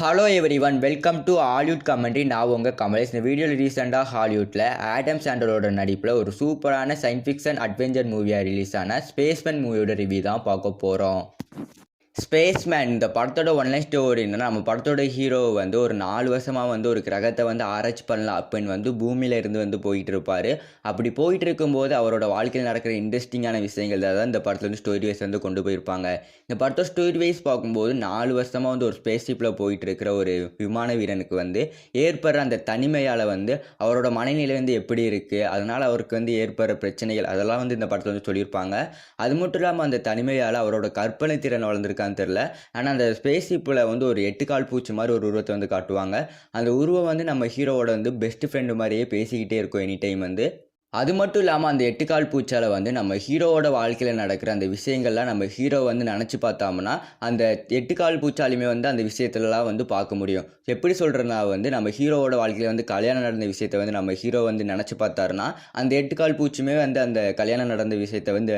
Hello every one, welcome to Hollywood commentary. நான் உங்கள் கமலேஷ். இந்த வீடியோவில் ரீசெண்டாக ஹாலிவுட்டில் ஆடம் சாண்டலரோட நடிப்பில் ஒரு சூப்பரான சயின்ஸ் ஃபிக்ஷன் அட்வென்ச்சர் மூவியாக ரிலீஸ் ஆன ஸ்பேஸ்மேன் மூவியோட ரிவ்யூ தான் பார்க்க போகிறோம். ஸ்பேஸ்மேன் இந்த படத்தோட ஒன்லைன் ஸ்டோரி என்னன்னா, நம்ம படத்தோட ஹீரோ வந்து ஒரு 4 வருஷமாக ஒரு கிரகத்தை ஆராய்ச்சி பண்ணலாம் அப்படின்னு பூமியில இருந்து போயிட்டு இருப்பார். அப்படி போயிட்டு இருக்கும்போது அவரோட வாழ்க்கையில் நடக்கிற இன்ட்ரெஸ்டிங்கான விஷயங்கள் தான் இந்த படத்தில் ஸ்டோரி வைஸ் கொண்டு போயிருப்பாங்க. இந்த படத்தோட ஸ்டோரி வைஸ் பார்க்கும்போது 4 வருஷமாக ஒரு ஸ்பேஸ் ஷிப்பில் போயிட்டு இருக்கிற ஒரு விமான வீரனுக்கு ஏற்படுற அந்த தனிமையால் அவரோட மனநிலை எப்படி இருக்குது, அதனால் அவருக்கு ஏற்படுற பிரச்சனைகள் அதெல்லாம் இந்த படத்தில் சொல்லியிருப்பாங்க. அது மட்டும் இல்லாமல் அந்த தனிமையால் அவரோட கற்பனை திறன் வளர்ந்துருக்காங்க தெரியல. ஆனால் அந்த ஸ்பேஸ் ஷிப்பில் ஒரு 8 கால் பூச்சி மாதிரி ஒரு உருவத்தை காட்டுவாங்க. அந்த உருவம் நம்ம ஹீரோவோட பெஸ்ட் ஃப்ரெண்டு மாதிரியே பேசிக்கிட்டே இருக்கும் எனி டைம். அது மட்டும் இல்லாமல் அந்த 8 கால் பூச்சால் நம்ம ஹீரோவோட வாழ்க்கையில் நடக்கிற அந்த விஷயங்கள்லாம் நம்ம ஹீரோ நினச்சி பார்த்தோம்னா அந்த 8 கால் பூச்சாலுமே அந்த விஷயத்துலலாம் பார்க்க முடியும். எப்படி சொல்கிறேன்னா நம்ம ஹீரோவோட வாழ்க்கையில் கல்யாணம் நடந்த விஷயத்தை நம்ம ஹீரோ நினச்சி பார்த்தாருன்னா அந்த 8 கால் பூச்சியுமே அந்த கல்யாணம் நடந்த விஷயத்தை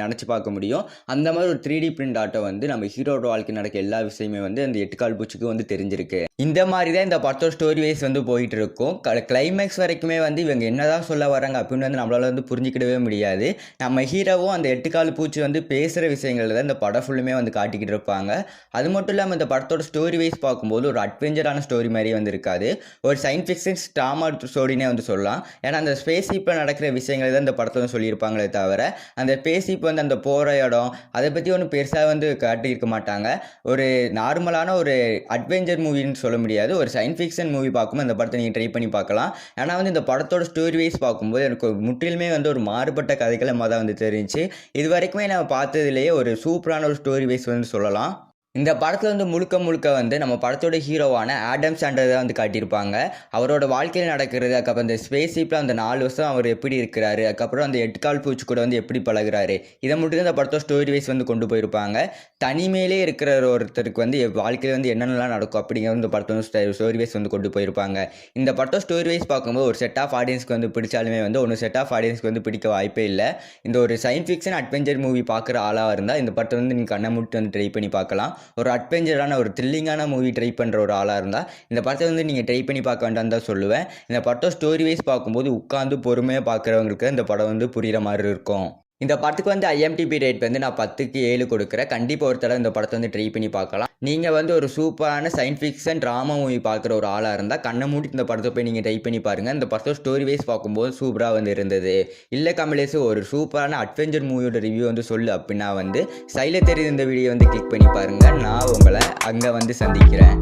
நினச்சி பார்க்க முடியும். அந்த மாதிரி ஒரு 3D பிரிண்ட் ஆட்டம் நம்ம ஹீரோவோட வாழ்க்கையில் நடக்க எல்லா விஷயமே அந்த 8 கால் பூச்சிக்கு தெரிஞ்சிருக்கு. இந்த மாதிரி தான் இந்த படத்தோட ஸ்டோரி வைஸ் போயிட்டு இருக்கும். கிளைமேக்ஸ் வரைக்குமே இவங்க என்னதான் சொல்ல வராங்க அப்படின்னு நம்மளால புரிஞ்சிக்கிடவே முடியாது. நம்ம ஹீரோவும் அந்த 8 கால் பூச்சி பேசுகிற விஷயங்கள் தான் இந்த படம் ஃபுல்லுமே காட்டிக்கிட்டு இருப்பாங்க. அது மட்டும் இல்லாமல் இந்த படத்தோட ஸ்டோரி வைஸ் பார்க்கும்போது ஒரு அட்வென்ச்சரான ஸ்டோரி மாதிரி இருக்காது. ஒரு சயின்ஸ் ஃபிக்ஷன் ட்ராமா ஸ்டோரினே சொல்லலாம். ஏன்னா அந்த ஸ்பேஸ் ஷிப்பில் நடக்கிற விஷயங்கள் தான் இந்த படத்தில் சொல்லியிருப்பாங்களே தவிர அந்த ஸ்பேஸ் ஷிப் அந்த போகிற இடம் அதை பற்றி ஒன்றும் பெருசாக காட்டியிருக்க மாட்டாங்க. ஒரு நார்மலான ஒரு அட்வென்ச்சர் மூவின்னு சொல்ல முடியாது. ஒரு சயின்ஸ் ஃபிக்ஷன் மூவி பார்க்கும்போது இந்த படத்தை நீங்கள் ட்ரை பண்ணி பார்க்கலாம். ஏன்னா இந்த படத்தோட ஸ்டோரி வைஸ் பார்க்கும்போது எனக்கு முற்றிலுமே ஒரு மாறுபட்ட கதைக்களமாக தான் தெரிஞ்சிச்சு. இது வரைக்குமே நான் பார்த்ததுலேயே ஒரு சூப்பரான ஒரு ஸ்டோரி வைஸ் சொல்லலாம். இந்த படத்தில் முழுக்க நம்ம படத்தோட ஹீரோவான ஆடம் சாண்டலர் தான் காட்டியிருப்பாங்க. அவரோட வாழ்க்கையில் நடக்கிறது, அதுக்கப்புறம் அந்த ஸ்பேஸ் ஷிப்பில் அந்த 4 வருஷம் அவர் எப்படி இருக்கிறாரு, அதுக்கப்புறம் அந்த 8 கால் பூச்சி கூட எப்படி பழகுறாரு, இதை மட்டும் இந்த படத்தோட ஸ்டோரி வைஸ் கொண்டு போயிருப்பாங்க. தனிமையிலே இருக்கிற ஒருத்தருக்கு வாழ்க்கையில் என்னென்னலாம் நடக்கும் அப்படிங்கிற இந்த படத்தோட ஸ்டோரி வைஸ் கொண்டு போயிருப்பாங்க. இந்த படத்தோட ஸ்டோரி வைஸ் பார்க்கும்போது ஒரு செட் ஆஃப் ஆடியன்ஸ்க்கு பிடிச்சாலுமே ஒன்று செட் ஆஃப் ஆடியன்ஸ்க்கு பிடிக்க வாய்ப்பே இல்லை. இந்த ஒரு சயின்ஸ் ஃபிக்ஷன் அட்வென்ச்சர் மூவி பார்க்குற ஆளாக இருந்தால் இந்த படத்தை நீங்கள் கண்ணை மூட்டு ட்ரை பண்ணி பார்க்கலாம். ஒரு அட்வென்ச்சரான ஒரு த்ரில்லிங்கான மூவி ட்ரை பண்ணுற ஒரு ஆளாக இருந்தால் இந்த படத்தை நீங்கள் ட்ரை பண்ணி பார்க்க வேண்டாம்னு தான் சொல்லுவேன். இந்த படத்தை ஸ்டோரி வைஸ் பார்க்கும்போது உட்காந்து பொறுமையாக பார்க்குறவங்களுக்கு இந்த படம் புரிகிற மாதிரி இருக்கும். இந்த படத்துக்கு IMDb ரேட் நான் 10க்கு 7 கொடுக்குறேன். கண்டிப்பாக ஒரு தடவை இந்த படத்தை ட்ரை பண்ணி பார்க்கலாம். நீங்கள் ஒரு சூப்பரான சயின்ஸ் ஃபிக்ஷன் ட்ராமா மூவி பார்க்குற ஒரு ஆளாக இருந்தால் கண்ணை மூடி இந்த படத்தை போய் நீங்கள் ட்ரை பண்ணி பாருங்கள். இந்த படத்தோட ஸ்டோரி வைஸ் பார்க்கும்போது சூப்பராக இருந்தது. இல்லை கமலேஷ், ஒரு சூப்பரான அட்வென்ச்சர் மூவியோட ரிவ்யூ சொல்லு அப்படின்னா சைடில் தெரியுது இந்த வீடியோ கிளிக் பண்ணி பாருங்கள். நான் உங்களை அங்கே சந்திக்கிறேன்.